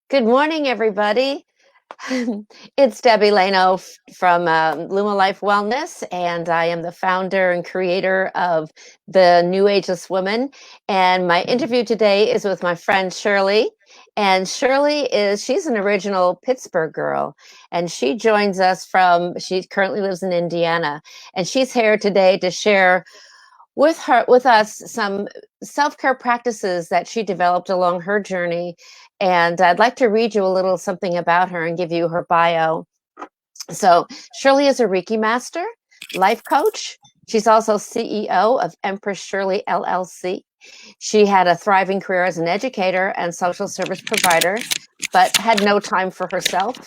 Good morning, everybody. It's Debbie Lano from Luma Life Wellness, and I am the founder and creator of the New Ageless Woman. And my interview today is with my friend Shirley. And she's an original Pittsburgh girl, and she she currently lives in Indiana, and she's here today to share with us some self-care practices that she developed along her journey. And I'd like to read you a little something about her and give you her bio. So Shirley is a Reiki Master, life coach. She's also CEO of Empress Shirley LLC. She had a thriving career as an educator and social service provider, but had no time for herself,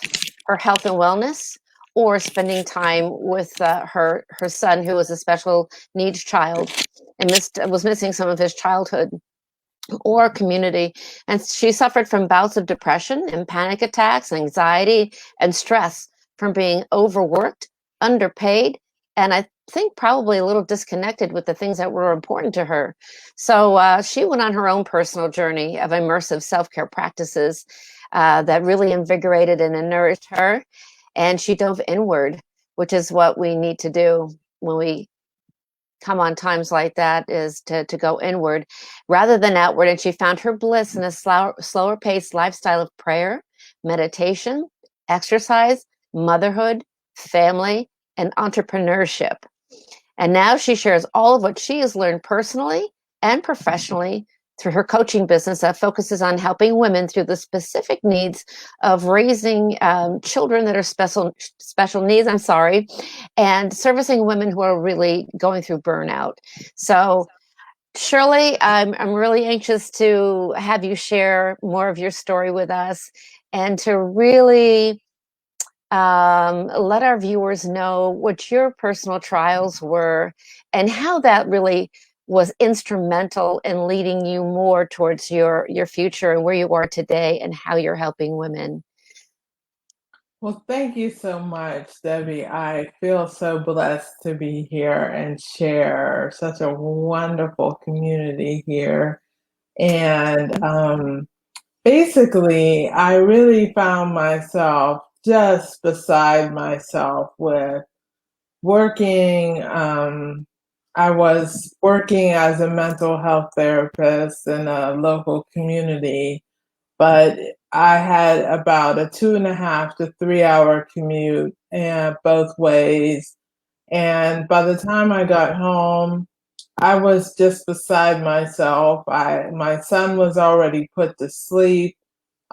her health and wellness, or spending time with her son, who was a special needs child and was missing some of his childhood or community. And she suffered from bouts of depression and panic attacks, anxiety, and stress from being overworked, underpaid, and I think probably a little disconnected with the things that were important to her. So she went on her own personal journey of immersive self-care practices that really invigorated and nourished her. And she dove inward, which is what we need to do when we come on times like that, is to go inward rather than outward. And she found her bliss in a slower paced lifestyle of prayer, meditation, exercise, motherhood, family, and entrepreneurship. And now she shares all of what she has learned personally and professionally through her coaching business that focuses on helping women through the specific needs of raising children that are special needs, and servicing women who are really going through burnout. So Shirley, I'm really anxious to have you share more of your story with us and to really let our viewers know what your personal trials were and how that really was instrumental in leading you more towards your future and where you are today and how you're helping women. Well, thank you so much, Debbie. I feel so blessed to be here and share such a wonderful community here. And basically, I really found myself just beside myself with working. I was working as a mental health therapist in a local community, but I had about a 2.5 to 3 hour commute and both ways. And by the time I got home, I was just beside myself. My son was already put to sleep.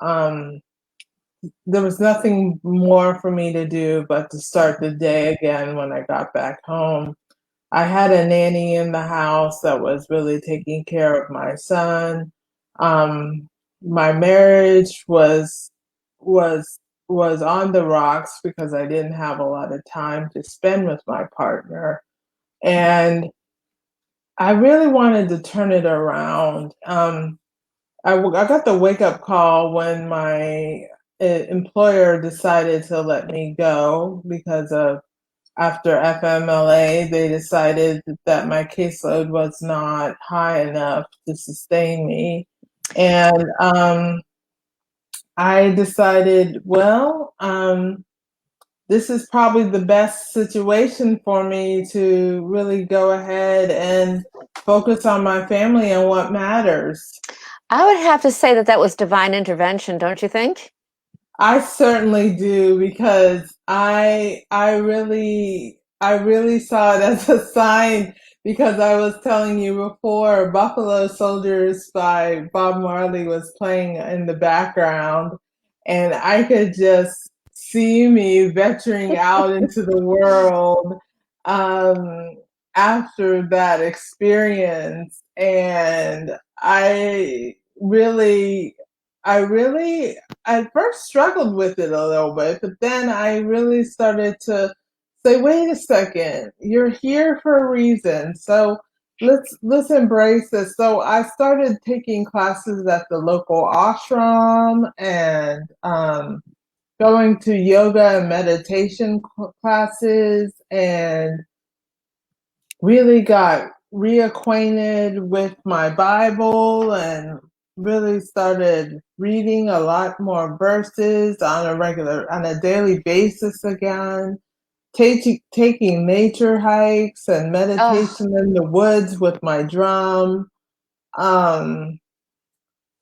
Um, there was nothing more for me to do but to start the day again when I got back home. I had a nanny in the house that was really taking care of my son. My marriage was was on the rocks because I didn't have a lot of time to spend with my partner, and I really wanted to turn it around. I got the wake up call when my employer decided to let me go because of after FMLA, they decided that my caseload was not high enough to sustain me. And I decided, well, this is probably the best situation for me to really go ahead and focus on my family and what matters. I would have to say that that was divine intervention, don't you think? I certainly do because I really saw it as a sign because I was telling you before Buffalo Soldiers by Bob Marley was playing in the background, and I could just see me venturing out into the world um, after that experience, and I really I first struggled with it a little bit, but then I really started to say, wait a second, you're here for a reason. So let's embrace this. So I started taking classes at the local ashram and going to yoga and meditation classes and really got reacquainted with my Bible and really started reading a lot more verses on a daily basis again, taking nature hikes and Oh, meditation in the woods with my drum. Um,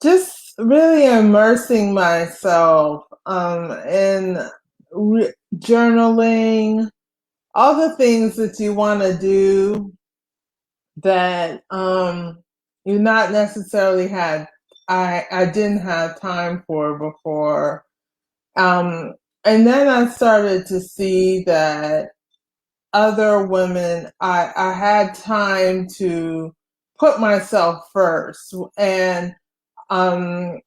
just really immersing myself in journaling, all the things that you want to do that you not necessarily had I didn't have time for before. Um, and then I started to see that other women, I had time to put myself first. And um,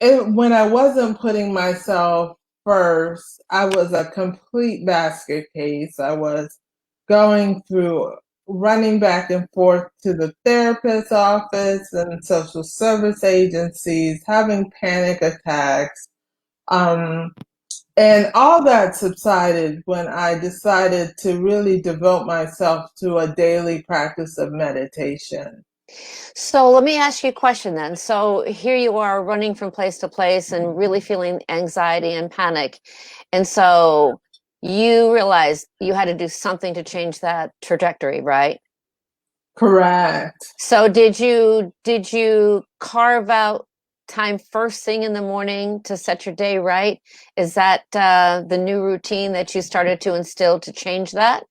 when I wasn't putting myself first, I was a complete basket case. I was going through running back and forth to the therapist's office and social service agencies, having panic attacks. Um, and all that subsided when I decided to really devote myself to a daily practice of meditation. so let me ask you a question then. So here you are running from place to place and really feeling anxiety and panic. And so you realized you had to do something to change that trajectory, right? Correct. So did you carve out time first thing in the morning to set your day right? Is that the new routine that you started to instill to change that?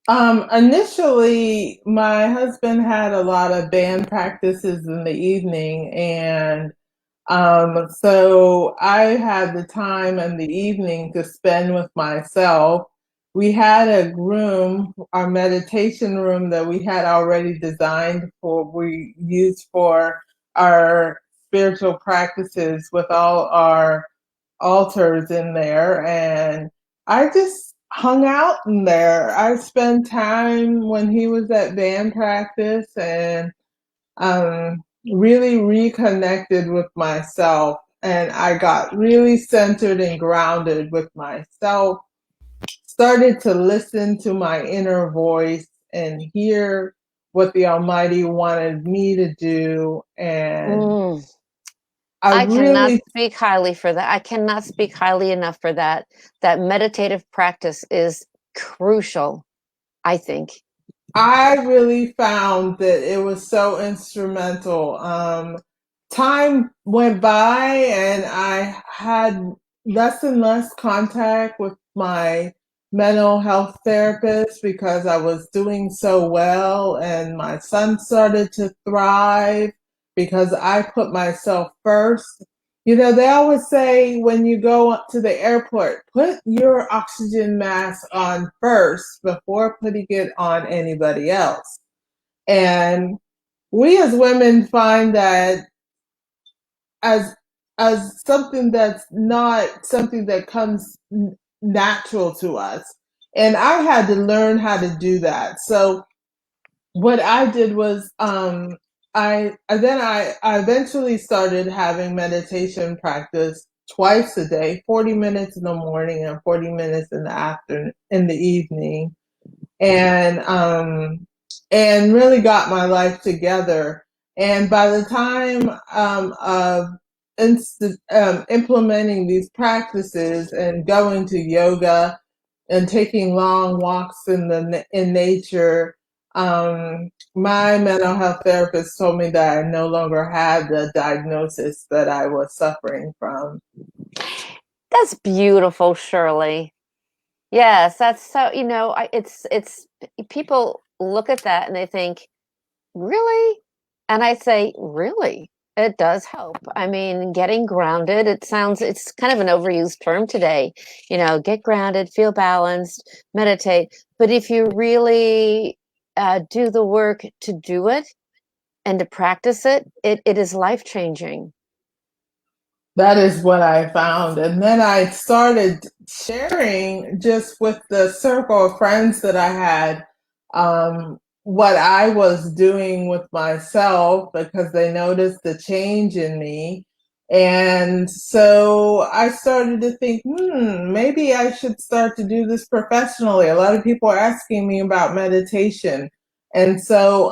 Initially, my husband had a lot of band practices in the evening, and so I had the time in the evening to spend with myself. We had a room, our meditation room that we had already designed we used for our spiritual practices with all our altars in there. And I just hung out in there. I spent time when he was at band practice and um, really reconnected with myself, and I got really centered and grounded with myself, started to listen to my inner voice and hear what the Almighty wanted me to do. And Mm. I I cannot really speak highly for that. I cannot speak highly enough for that. That meditative practice is crucial, I think. I really found that it was so instrumental. Time went by and I had less and less contact with my mental health therapist because I was doing so well, and my son started to thrive because I put myself first. You know, they always say when you go up to the airport, put your oxygen mask on first before putting it on anybody else. And we as women find that as something that's not something that comes natural to us. And I had to learn how to do that. So what I did was I eventually started having meditation practice twice a day, 40 minutes in the morning and 40 minutes in the afternoon in the evening. And really got my life together. And by the time of implementing these practices and going to yoga and taking long walks in nature, my mental health therapist told me that I no longer had the diagnosis that I was suffering from. That's beautiful, Shirley. Yes, that's so, it's people look at that and they think, really? And I say, really? It does help. I mean, getting grounded, it's kind of an overused term today. Get grounded, feel balanced, meditate. But if you really do the work to do it and to practice it, it is life changing. That is what I found. And then I started sharing just with the circle of friends that I had what I was doing with myself because they noticed the change in me. And so I started to think, maybe I should start to do this professionally. A lot of people are asking me about meditation. And so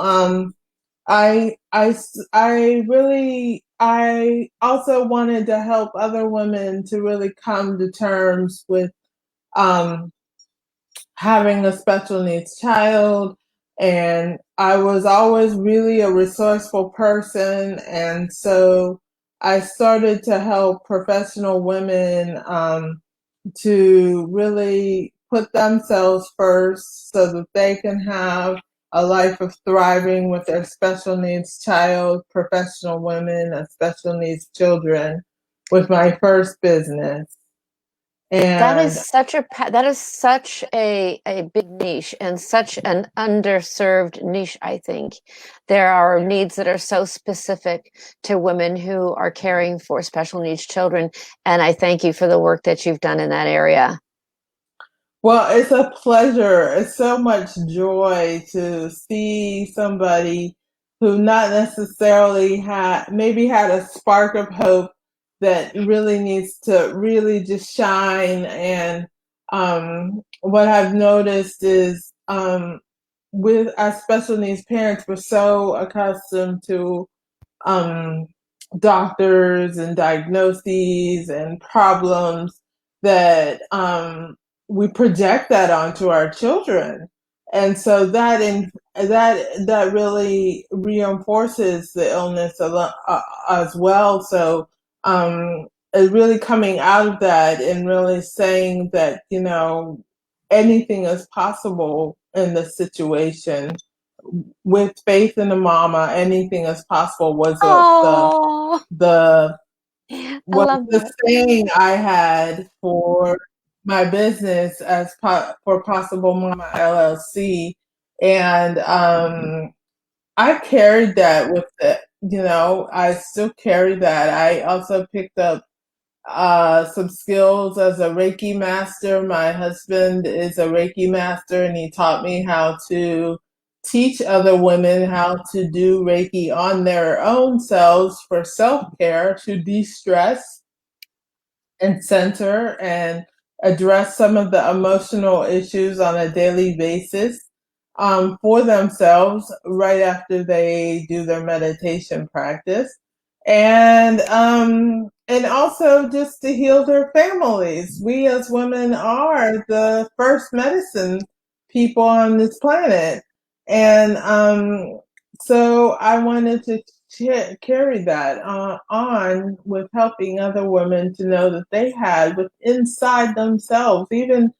I also wanted to help other women to really come to terms with um, having a special needs child. And I was always really a resourceful person. And so I started to help professional women to really put themselves first so that they can have a life of thriving with their special needs child, professional women, and special needs children with my first business. That And is such that is such a big niche and such an underserved niche, I think. There are needs that are so specific to women who are caring for special needs children, and I thank you for the work that you've done in that area. well, it's a pleasure. It's so much joy to see somebody who not necessarily maybe had a spark of hope that really needs to really just shine. And what I've noticed is with our special needs parents, we're so accustomed to um, doctors and diagnoses and problems that we project that onto our children, and so that really reinforces the illness as well. So really coming out of that and really saying that anything is possible in this situation with faith in the mama, anything is possible was Oh, the I was love the that. saying I had for my business as for Possible Mama LLC, and I carried that with it. I still carry that. I also picked up some skills as a Reiki master. My husband is a Reiki master, and he taught me how to teach other women how to do Reiki on their own selves for self care to de stress and center and address some of the emotional issues on a daily basis for themselves right after they do their meditation practice, and also just to heal their families. We as women are the first medicine people on this planet, and so I wanted to carry that on with helping other women to know that they had with inside themselves, even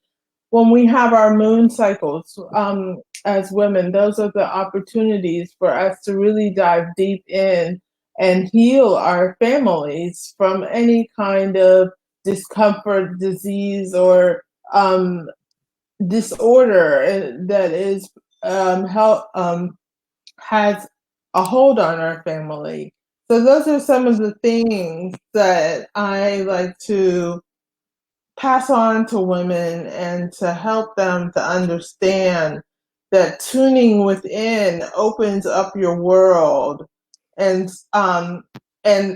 when we have our moon cycles as women, those are the opportunities for us to really dive deep in and heal our families from any kind of discomfort, disease, or disorder that is health, has a hold on our family. So those are some of the things that I like to pass on to women and to help them to understand that tuning within opens up your world, and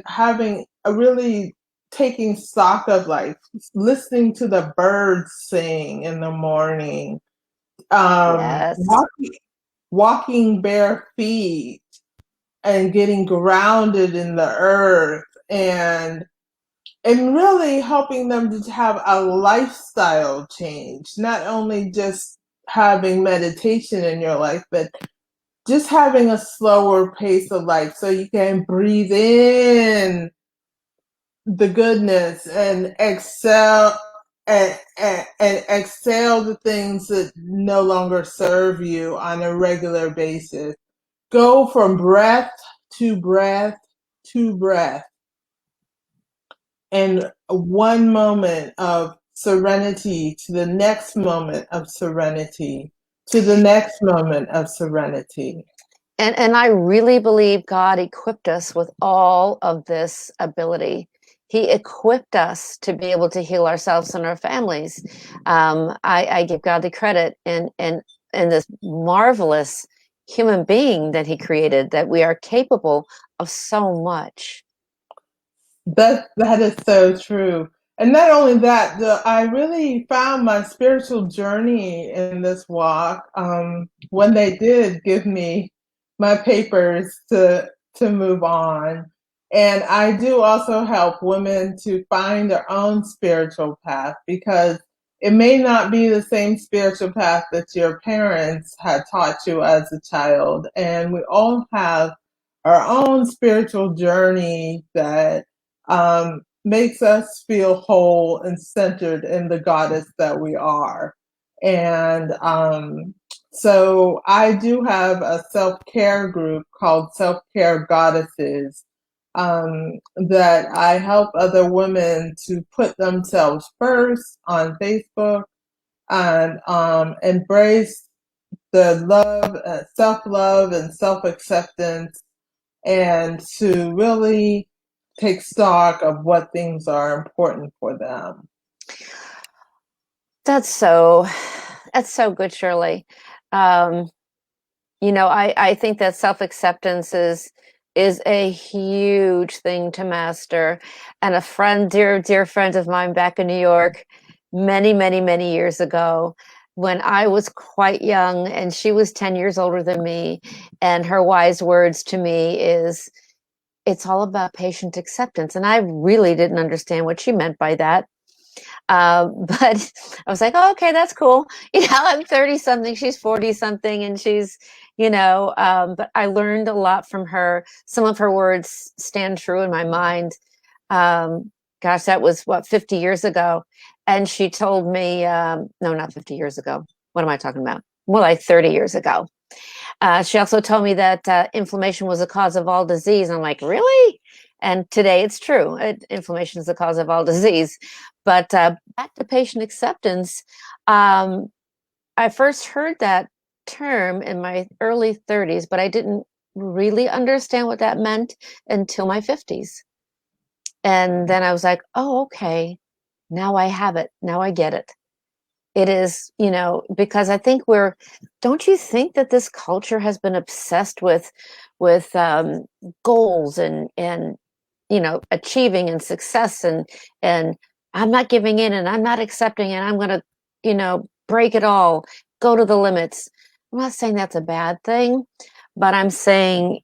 having a really taking stock of life, listening to the birds sing in the morning, Yes. walking bare feet and getting grounded in the earth, and really helping them to have a lifestyle change, not only just having meditation in your life, but just having a slower pace of life so you can breathe in the goodness and and exhale the things that no longer serve you on a regular basis. Go from breath to breath to breath, and one moment of serenity to the next moment of serenity to the next moment of serenity. And I really believe God equipped us with all of this ability. He equipped us to be able to heal ourselves and our families. I give God the credit and this marvelous human being that He created, that we are capable of so much. That is so true. And not only that, I really found my spiritual journey in this walk when they did give me my papers to move on. And I do also help women to find their own spiritual path, because it may not be the same spiritual path that your parents had taught you as a child. And we all have our own spiritual journey that makes us feel whole and centered in the goddess that we are. And so I do have a self-care group called Self-Care Goddesses, that I help other women to put themselves first on Facebook and embrace the love, self-love and self-acceptance, and to really take stock of what things are important for them. That's so good, Shirley. I think that self-acceptance is a huge thing to master. And a friend, dear friend of mine back in New York, many, many, many years ago, when I was quite young and she was 10 years older than me, and her wise words to me is, it's all about patient acceptance. And I really didn't understand what she meant by that. But I was like, oh, okay, that's cool. I'm 30 something, she's 40 something, and she's, but I learned a lot from her. Some of her words stand true in my mind. Gosh, that was what, 50 years ago. And she told me, no, not 50 years ago. What am I talking about? More like 30 years ago. She also told me that inflammation was the cause of all disease. I'm like, really? And today it's true. Inflammation is the cause of all disease. But back to patient acceptance, I first heard that term in my early 30s, but I didn't really understand what that meant until my 50s. And then I was like, oh, okay, now I have it. Now I get it. It is, because I think don't you think that this culture has been obsessed with goals and achieving and success, and I'm not giving in and I'm not accepting, and I'm going to, break it all, go to the limits. I'm not saying that's a bad thing, but I'm saying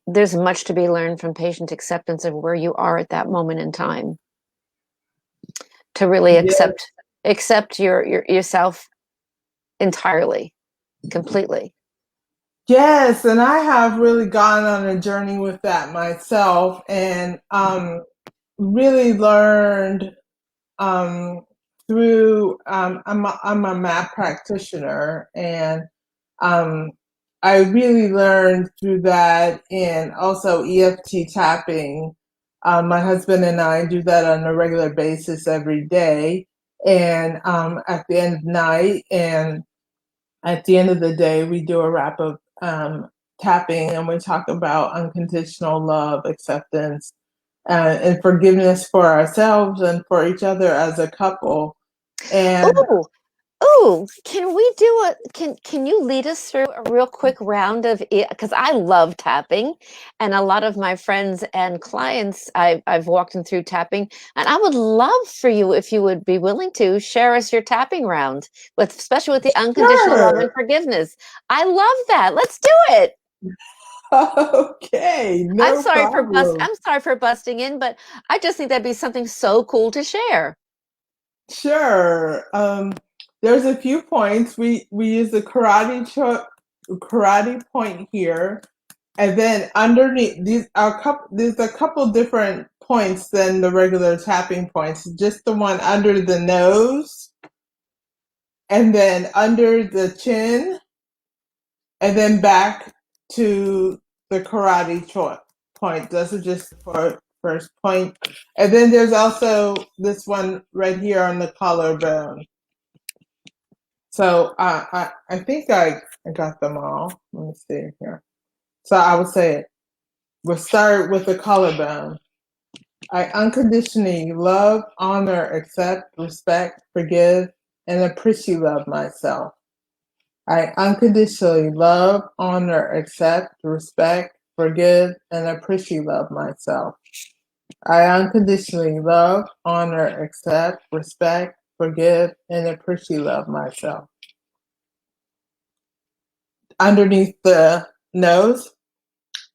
there's much to be learned from patient acceptance of where you are at that moment in time, to really Yes. accept yourself entirely, completely. Yes, and I have really gone on a journey with that myself, and really learned through. I'm a MAP practitioner, and um, I really learned through that, and also EFT tapping. My husband and I do that on a regular basis every day, and at the end of the night, and at the end of the day, we do a wrap of tapping, and we talk about unconditional love, acceptance, and forgiveness for ourselves and for each other as a couple. And Oh, oh, can we do can you lead us through a real quick round of it? Because I love tapping, and a lot of my friends and clients, I've walked them through tapping, and I would love for you, if you would be willing to share us your tapping round, especially with the unconditional love and sure, forgiveness. I love that. Let's do it. okay, no problem. I'm sorry for busting in, but I just think that'd be something so cool to share. Sure. There's a few points. We use the karate point here, and then underneath these are there's a couple different points than the regular tapping points. Just the one under the nose, and then under the chin, and then back to the point. Those are just for first point. And then there's also this one right here on the collarbone. So I think I got them all. Let me see here. So I would say we'll start with the collarbone. I unconditionally love, honor, accept, respect, forgive, and appreciate love myself. I unconditionally love, honor, accept, respect, forgive, and appreciate love myself. I unconditionally love, honor, accept, respect, forgive, and appreciate love myself. underneath the nose.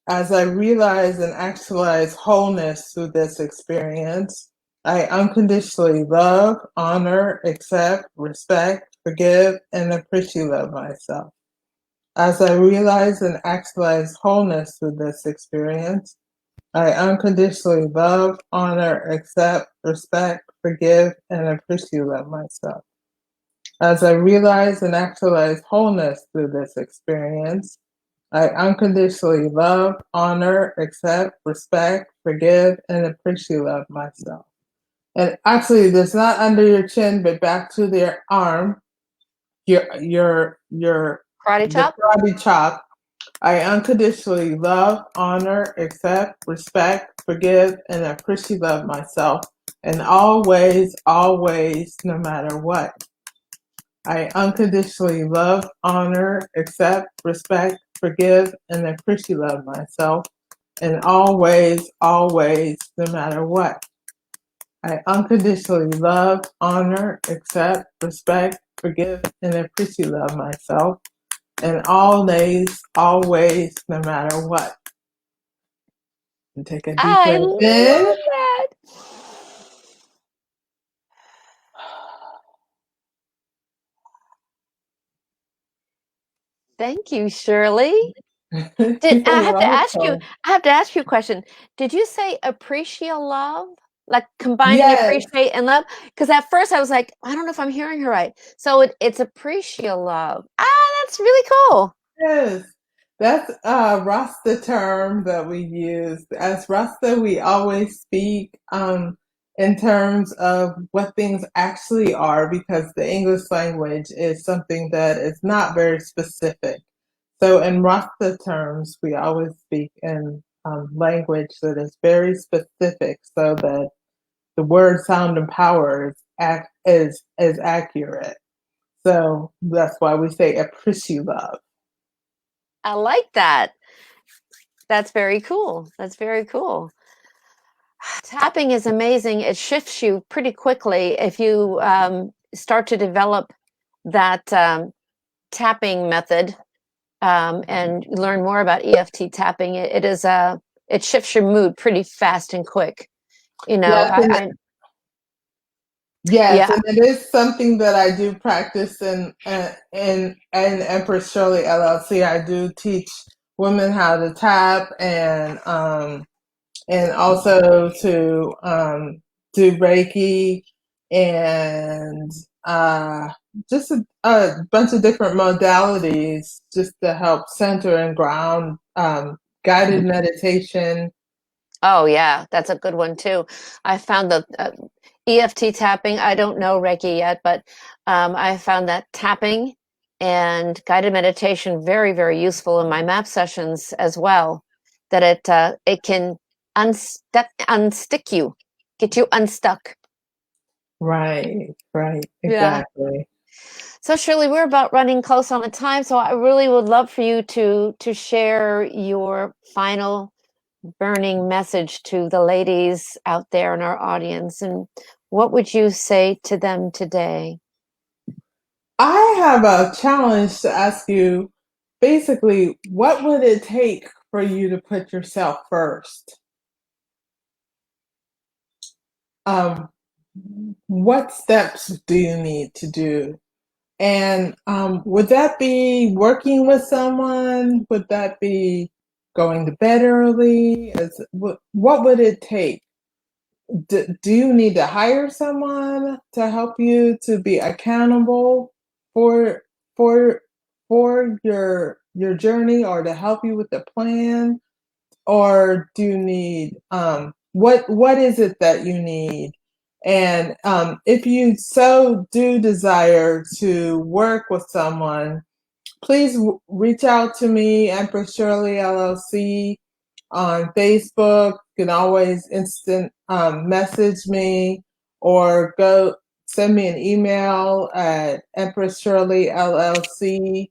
As I realize and actualize wholeness through this experience, I unconditionally love, honor, accept, respect, forgive, and appreciate myself. As I realize and actualize wholeness through this experience, I unconditionally love, honor, accept, respect, forgive, and appreciate myself. As I realize and actualize wholeness through this experience, I unconditionally love, honor, accept, respect, forgive, and appreciate myself. And actually, it's not under your chin, but back to their arm, your Karate the chop. karate chop. I unconditionally love, honor, accept, respect, forgive, and appreciate myself in all ways, always, no matter what. I unconditionally love, honor, accept, respect, forgive, and appreciate myself in all ways, always, no matter what. I unconditionally love, honor, accept, respect, forgive, and appreciate myself in all ways, always, no matter what. And take a deep I breath in. love that. Thank you, Shirley. Did I You're have to ask you? welcome. I have to ask you a question. Did you say appreciate love, like combining Yes, appreciate and love? Because at first I was like, I don't know if I'm hearing her right. So it's appreciate love. That's really cool. yes. That's Rasta term that we use. As Rasta, we always speak in terms of what things actually are because the English language is something that is not very specific. So in Rasta terms, we always speak in language that is very specific so that the word, sound, and power is accurate. So that's why we say appreciate love. I like that. That's very cool. That's very cool. Tapping is amazing. It shifts you pretty quickly if you start to develop that tapping method and learn more about EFT tapping. It shifts your mood pretty fast and quick. You know, Yes, and yes, yeah. and it is something that I do practice in Empress Shirley LLC. I do teach women how to tap and also to do Reiki and just a bunch of different modalities just to help center and ground, guided meditation. Oh, yeah, that's a good one too. I found the EFT tapping. I don't know Reiki yet, but I found that tapping and guided meditation very, very useful in my map sessions as well. That it can unstick you, get you unstuck. Right, Yeah. exactly. So Shirley, we're about running close on the time, so I really would love for you to share your final burning message to the ladies out there in our audience, and what would you say to them today? I have a challenge to ask you. Basically, what would it take for you to put yourself first? Um, what steps do you need to do? And would that be working with someone? Would that be going to bed early? What would it take? Do you need to hire someone to help you to be accountable for for for your journey or to help you with the plan? Or do you need what is it that you need? And if you so do desire to work with someone, please reach out to me, Empress Shirley LLC, on Facebook. You can always instant message me or go send me an email at Empress Shirley LLC,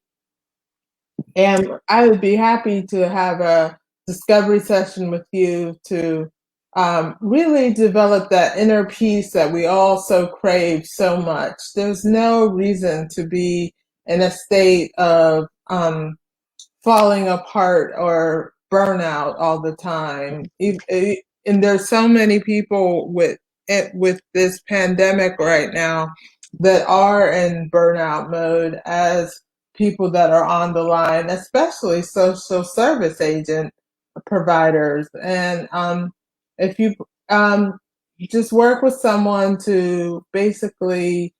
and I would be happy to have a discovery session with you to really develop that inner peace that we all so crave so much. There's no reason to be in a state of falling apart or burnout all the time. And there's so many people with this pandemic right now that are in burnout mode, as people that are on the line, especially social service agent providers. And if you just work with someone to basically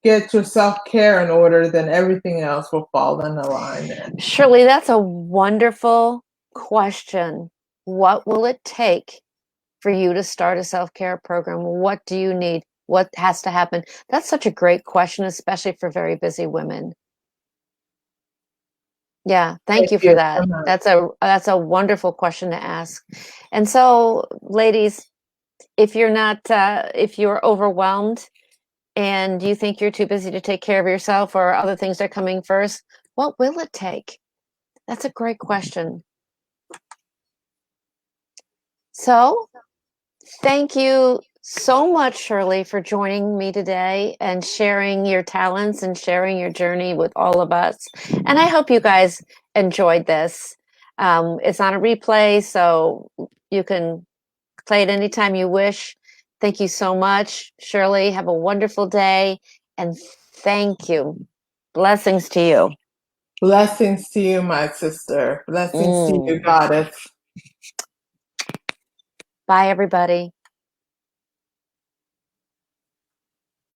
get your self-care in order, then everything else will fall in alignment. Shirley, that's a wonderful question. What will it take for you to start a self-care program? What do you need? What has to happen? That's such a great question, especially for very busy women. Yeah, thank you for that. That's a wonderful question to ask. And so, ladies, if you're overwhelmed and you think you're too busy to take care of yourself, or other things are coming first, what will it take? That's a great question. So, thank you so much, Shirley, for joining me today and sharing your talents and sharing your journey with all of us. And I hope you guys enjoyed this. It's on a replay, so you can play it anytime you wish. Thank you so much, Shirley. Have a wonderful day, and thank you. Blessings to you. Blessings to you, my sister. Blessings to you, goddess. Bye, everybody.